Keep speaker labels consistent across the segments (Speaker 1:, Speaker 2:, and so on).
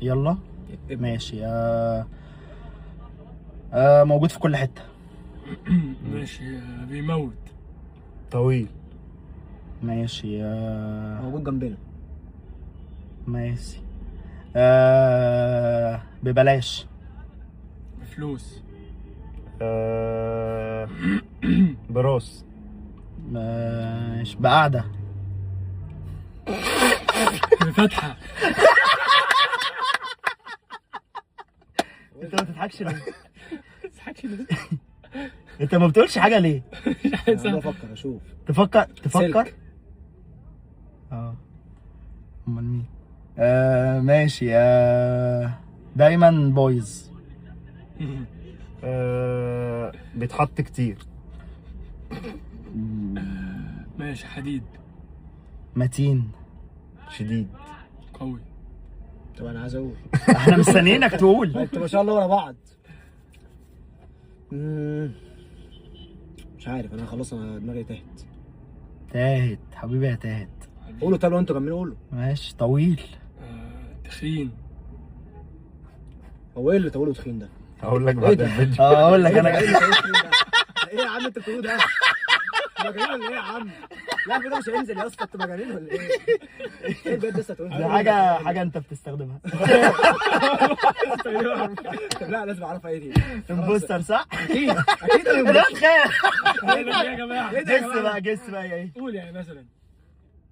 Speaker 1: يلا. ماشي. موجود في كل حته.
Speaker 2: ماشي. بيموت.
Speaker 3: طويل.
Speaker 1: ماشي.
Speaker 4: موجود جنبنا.
Speaker 1: ماشي. ببلاش.
Speaker 2: بفلوس.
Speaker 3: براس.
Speaker 1: مش بقعده.
Speaker 2: بفتحة.
Speaker 1: انت ما تضحكش ليه؟
Speaker 2: تضحكش ليه؟
Speaker 1: انت ما بتقولش حاجه ليه؟
Speaker 4: انا بفكر اشوف.
Speaker 1: تفكر.
Speaker 4: سلك.
Speaker 1: امال مين؟ ماشي. دايما بايظ.
Speaker 3: بيتحط كتير.
Speaker 2: ماشي. حديد.
Speaker 1: متين.
Speaker 3: شديد.
Speaker 2: قوي.
Speaker 4: طب انا عايز اقول.
Speaker 1: احنا مستنيينك تقول.
Speaker 4: انت ما شاء الله ورا بعض. مش عارف انا خلاص، انا دماغي تاهت.
Speaker 1: تاهت حبيبي يا تاهت.
Speaker 4: قولوا طب لو انتوا كملوا قولوا.
Speaker 1: ماشي. طويل.
Speaker 2: تخين.
Speaker 4: هو ايه اللي طويل وتخين ده؟
Speaker 3: هقول لك بعد الفيديو.
Speaker 1: اقول لك انا.
Speaker 4: ايه اللي طويل وتخين ده؟ ايه يا عم انت بتقوله ده؟ مجانين ولا ايه يا عم؟ لا الفيديو مش هينزل يا اسطى، انتوا مجانين ولا ايه؟ ايه بجد لسه تقول
Speaker 1: دي حاجه انت بتستخدمها.
Speaker 4: لا لازم اعرفها ايه دي.
Speaker 1: امبوستر صح؟
Speaker 4: اكيد اكيد
Speaker 1: لا تخاف.
Speaker 2: يا جماعة.
Speaker 1: جس بقى ايه؟
Speaker 2: قول يعني مثلا.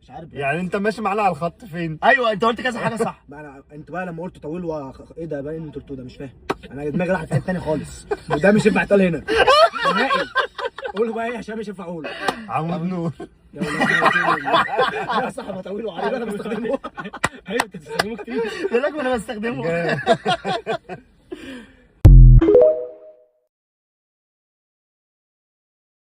Speaker 4: مش عارف
Speaker 3: يعني انت ماشي معانا على الخط فين؟
Speaker 1: ايوه انت قلت كذا حاجه صح.
Speaker 4: بقى انت بقى لما قلت طويل ايه ده باين انتوا قلتوا ده مش فاهم. انا دماغي راحت في حته ثانيه خالص، وده مش ينفع يتقال هنا نهائي. قولوا بقى ايه عشان مش ينفع اقوله.
Speaker 3: عمود نور.
Speaker 4: يا ولاد صح طويل وعريض انا بستخدمه.
Speaker 2: ايوه انت بتستخدمه كتير.
Speaker 1: يقول لك ما انا بستخدمه.